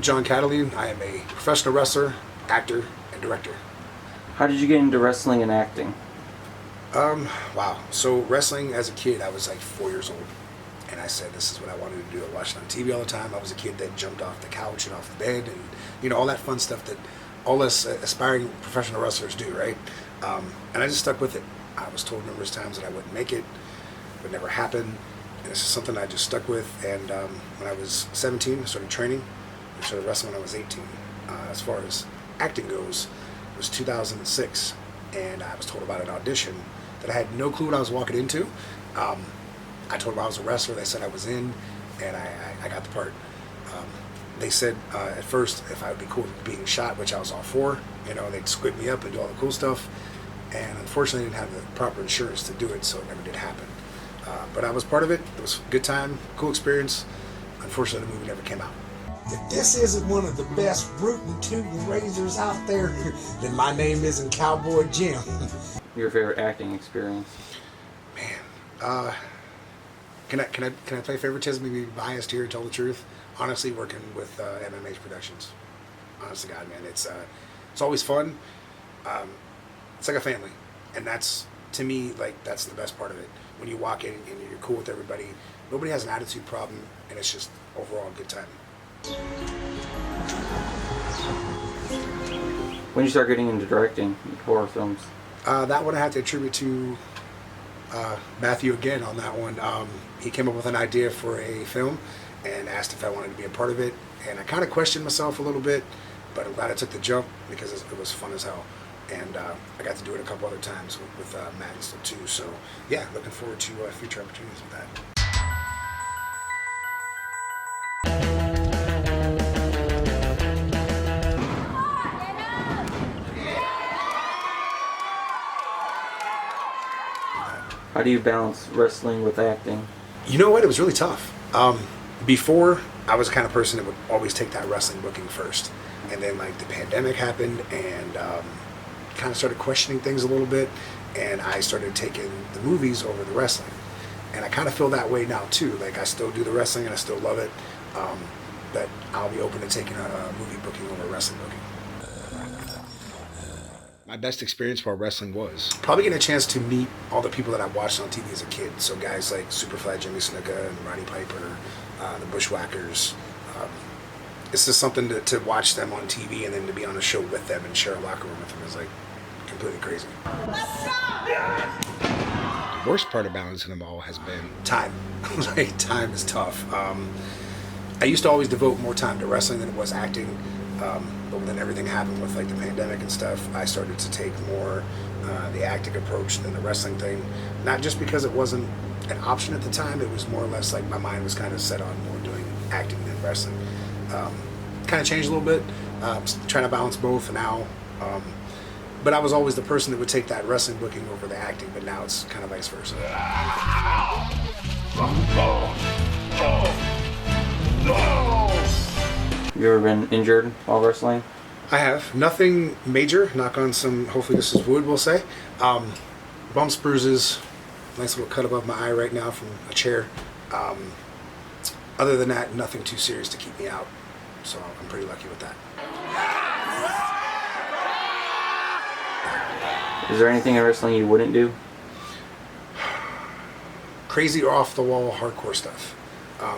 John Catheline. I am a professional wrestler, actor, and director. How did you get into wrestling and acting? Wow. So wrestling as a kid, I was like 4 years old. And I said, this is what I wanted to do. I watched it on TV all the time. I was a kid that jumped off the couch and off the bed and, you know, all that fun stuff that all us aspiring professional wrestlers do, right? And I just stuck with it. I was told numerous times that I wouldn't make it, would never happen. And it's just something I just stuck with. And when I was 17, I started training. I started wrestling when I was 18. As far as acting goes, it was 2006. And I was told about an audition that I had no clue what I was walking into. I told them I was a wrestler. They said I was in, and I got the part. They said at first if I would be cool with being shot, which I was all for. You know, they'd squid me up and do all the cool stuff. And unfortunately, I didn't have the proper insurance to do it, so it never did happen. But I was part of it. It was a good time, cool experience. Unfortunately, the movie never came out. If this isn't one of the best rootin' tootin' razors out there, then my name isn't Cowboy Jim. Your favorite acting experience? Man, can I play favoritism and be biased here and tell the truth? Honestly, working with MMH Productions. Honest to God, man, it's always fun. It's like a family, and that's, to me, like, that's the best part of it. When you walk in and you're cool with everybody, nobody has an attitude problem, and it's just overall a good time. When did you start getting into directing horror films? That one I have to attribute to Matthew again on that one. He came up with an idea for a film and asked if I wanted to be a part of it, and I kind of questioned myself a little bit, but I'm glad I took the jump because it was fun as hell. And I got to do it a couple other times with Matt and stuff too. So yeah, looking forward to future opportunities with that. How do you balance wrestling with acting? You know what? It was really tough. Before, I was the kind of person that would always take that wrestling booking first. And then, like, the pandemic happened and kind of started questioning things a little bit. And I started taking the movies over the wrestling. And I kind of feel that way now, too. Like, I still do the wrestling and I still love it. But I'll be open to taking a movie booking over a wrestling booking. My best experience for wrestling was probably getting a chance to meet all the people that I watched on TV as a kid. So guys like Superfly Jimmy Snuka and Roddy Piper, the Bushwhackers. It's just something to watch them on TV and then to be on a show with them and share a locker room with them is like completely crazy. The worst part of balancing them all has been time. Like, time is tough. I used to always devote more time to wrestling than it was acting. But then everything happened with like the pandemic and stuff, I started to take more the acting approach than the wrestling thing. Not just because it wasn't an option at the time, it was more or less like my mind was kind of set on more doing acting than wrestling. Kind of changed a little bit, trying to balance both now. But I was always the person that would take that wrestling booking over the acting, but now it's kind of vice versa. You ever been injured while wrestling? I have. Nothing major, knock on some, hopefully this is wood, we'll say. Bumps, bruises, nice little cut above my eye right now from a chair. Other than that, nothing too serious to keep me out. So I'm pretty lucky with that. Is there anything in wrestling you wouldn't do? Crazy or off the wall hardcore stuff.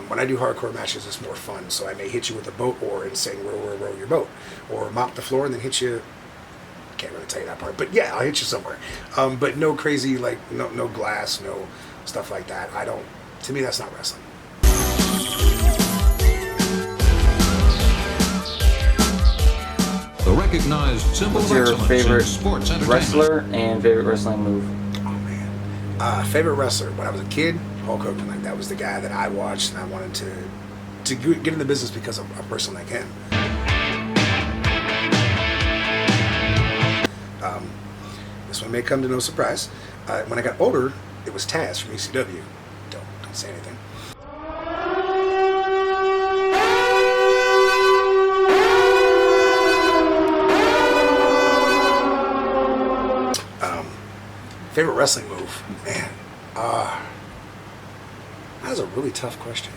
When I do hardcore matches, it's more fun. So I may hit you with a boat oar and saying row, row, row your boat. Or mop the floor and then hit you. Can't really tell you that part. But yeah, I'll hit you somewhere. But no crazy, like, no glass, no stuff like that. To me, that's not wrestling. The recognized symbol What's of your excellence favorite in sports entertainment. wrestler and favorite wrestling move? Oh man, favorite wrestler. When I was a kid, Hulk Hogan. Like, that was the guy that I watched, and I wanted to get in the business because of a person like him. This one may come to no surprise. When I got older, it was Taz from ECW. Don't say anything. Favorite wrestling move? Man, that is a really tough question.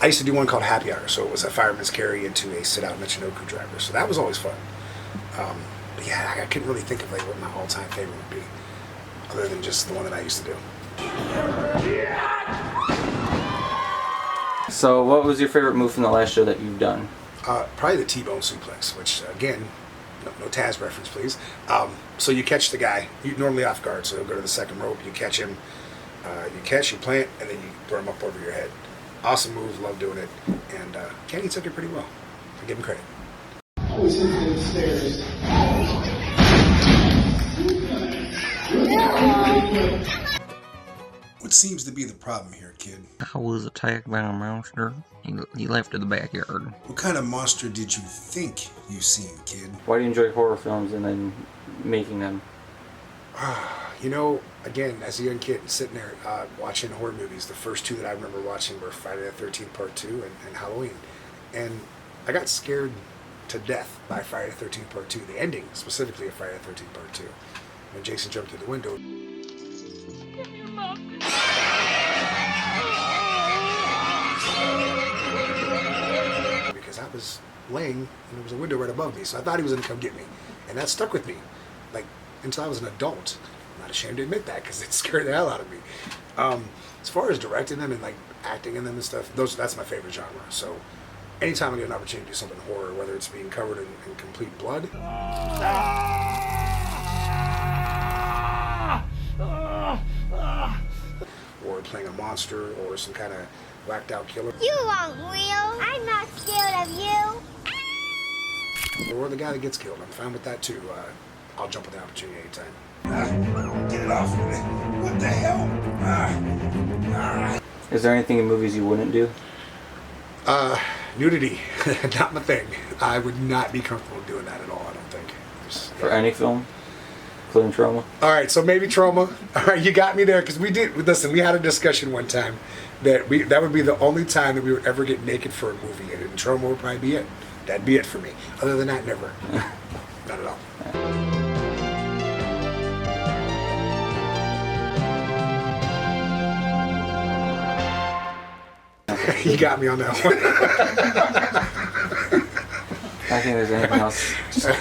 I used to do one called Happy Hour, so it was a fireman's carry into a sit-out Michinoku driver. So that was always fun. But yeah, I couldn't really think of like what my all-time favorite would be, other than just the one that I used to do. So, what was your favorite move from the last show that you've done? Probably the T-bone suplex, which again, no Taz reference, please. So you catch the guy, you normally off guard, so he'll go to the second rope, you catch him, you plant, and then you throw him up over your head. Awesome move, love doing it, and Kenny took it pretty well. I give him credit. Always hit the stairs. What seems to be the problem here, kid? I was attacked by a monster. He left in the backyard. What kind of monster did you think you seen, kid? Why do you enjoy horror films and then making them? You know, again, as a young kid, sitting there watching horror movies, the first two that I remember watching were Friday the 13th Part 2 and Halloween. And I got scared to death by Friday the 13th Part 2, the ending specifically of Friday the 13th Part 2. When Jason jumped through the window. Because I was laying and there was a window right above me, so I thought he was going to come get me. And that stuck with me, like, until I was an adult. I'm not ashamed to admit that because it scared the hell out of me. As far as directing them and like acting in them and stuff, that's my favorite genre. So anytime I get an opportunity to do something horror, whether it's being covered in complete blood, or playing a monster or some kind of whacked out killer, You aren't real. I'm not scared of you. or the guy that gets killed, I'm fine with that too. I'll jump at the opportunity anytime. Get it off of me. What the hell? Is there anything in movies you wouldn't do? Nudity, not my thing. I would not be comfortable doing that at all, I don't think. For any film? Including Trauma? All right, so maybe Trauma. All right, you got me there, because we had a discussion one time that would be the only time that we would ever get naked for a movie, and Trauma would probably be it. That'd be it for me. Other than that, never. Not at all. You got me on that one. I think there's anything else.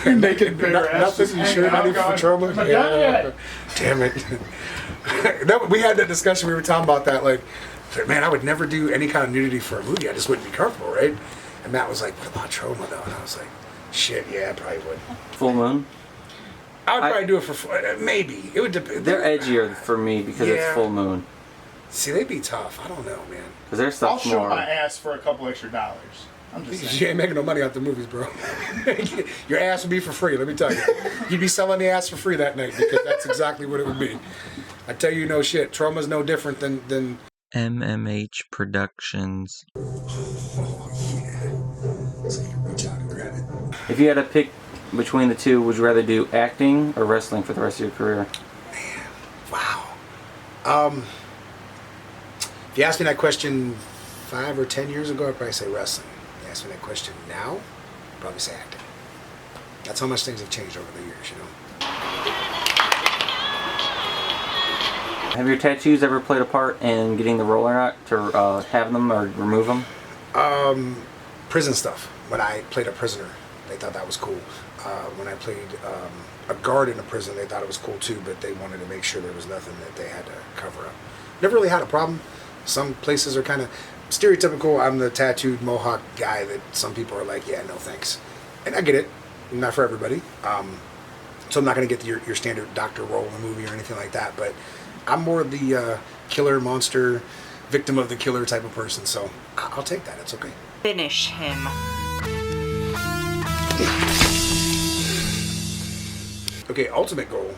Naked, nothing. You sure not even for Trauma? Yeah. Damn it. We had that discussion. We were talking about that. Like, man, I would never do any kind of nudity for a movie. I just wouldn't be comfortable, right? And Matt was like, "What about Trauma, though?" And I was like, "Shit, yeah, I probably would." Full Moon? I would probably do it for maybe. It would depend. They're edgier for me because it's full moon. See, they'd be tough. I don't know, man. Because their I'll stuff's show more. my ass for a couple extra dollars. I'm just saying. You ain't making no money off the movies, bro. Your ass would be for free, let me tell you. You'd be selling the ass for free that night because that's exactly what it would be. I tell you no shit. Trauma's no different than MMH Productions. Oh, yeah. So you can reach out and grab it. If you had to pick between the two, would you rather do acting or wrestling for the rest of your career? Man, wow. If you asked me that question 5 or 10 years ago, I'd probably say wrestling. If you ask me that question now, I'd probably say acting. That's how much things have changed over the years, you know. Have your tattoos ever played a part in getting the role or not? To have them or remove them? Prison stuff. When I played a prisoner, they thought that was cool. When I played a guard in a prison, they thought it was cool too, but they wanted to make sure there was nothing that they had to cover up. Never really had a problem. Some places are kind of stereotypical. I'm the tattooed mohawk guy that some people are like, yeah, no thanks. And I get it. Not for everybody. So I'm not going to get your standard doctor role in a movie or anything like that, but I'm more the killer, monster, victim of the killer type of person, so I'll take that. It's okay. Finish him. Okay, ultimate goal.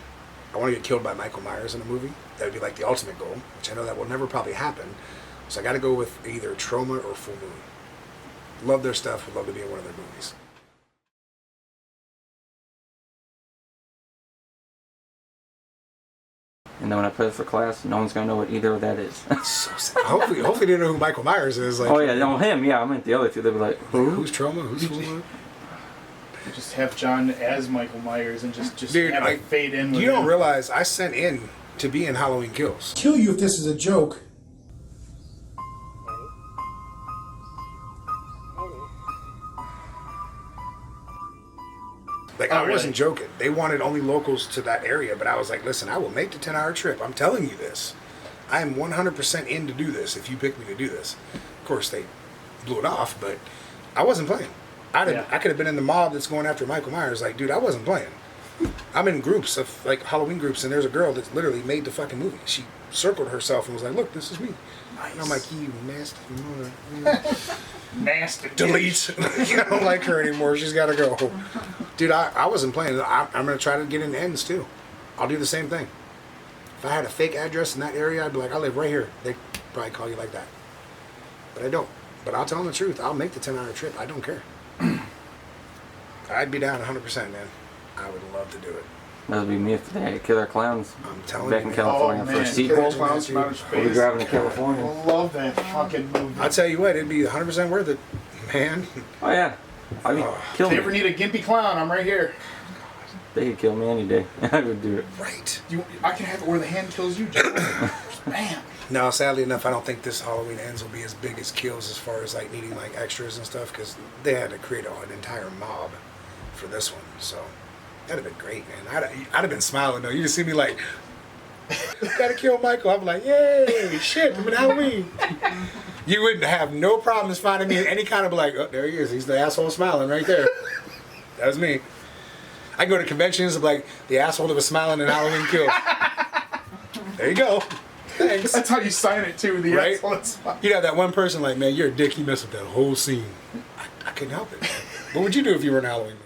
I want to get killed by Michael Myers in a movie. That would be like the ultimate goal, which I know that will never probably happen. So I got to go with either Trauma or Full Moon. Love their stuff. Would love to be in one of their movies. And then when I play it for class, no one's gonna know what either of that is. So sad. Hopefully they know who Michael Myers is. Like, oh yeah, no, him. Yeah, I meant the other two. They'd be like, who? Who's Trauma? Who's Full Moon? Just have John as Michael Myers and just Dude, have it fade in with you don't him. realize I sent in to be in Halloween Kills. Kill you if this is a joke. Like, Oh, I wasn't really? joking. They wanted only locals to that area, but I was like, listen, I will make the 10-hour trip. I'm telling you this. I am 100% in to do this if you pick me to do this. Of course, they blew it off, but I wasn't playing. Yeah. I could have been in the mob that's going after Michael Myers. Like, dude, I wasn't playing. I'm in groups of, like, Halloween groups, and there's a girl that's literally made the fucking movie. She circled herself and was like, look, this is me. And I'm like, you nasty mother. Nasty. Delete. I don't like her anymore. She's got to go. Dude, I wasn't playing. I'm going to try to get in ends, too. I'll do the same thing. If I had a fake address in that area, I'd be like, I live right here. They'd probably call you like that. But I don't. But I'll tell them the truth. I'll make the 10-hour trip. I don't care. I'd be down 100%, man. I would love to do it. That would be me if they had Killer Clowns I'm telling back you, in man. California Oh, for a man. sequel. Killer Clowns from Outer We'll be Space. driving to California. I love that fucking movie. I'll tell you what, it'd be 100% worth it, man. Oh yeah, I mean, kill If you me. ever need a gimpy clown, I'm right here. They could kill me any day. I would do it. Right. I can have it where the hand kills you, Joe. Bam. Now, sadly enough, I don't think this Halloween Ends will be as big as Kills as far as like needing like extras and stuff, because they had to create an entire mob for this one. So that'd have been great, man. I'd have been smiling though. You just see me like, gotta kill Michael. I'm like, yay, shit, I'm in Halloween. You wouldn't have no problems finding me in any kind of like, oh, there he is. He's the asshole smiling right there. That was me. I go to conventions of like the asshole that was smiling in Halloween Kills. There you go. Thanks. That's how you sign it too. The Right? asshole is fine. You'd have that one person like, man, you're a dick. You messed up that whole scene. I couldn't help it. Man. What would you do if you were in a Halloween movie?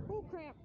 Oh crap.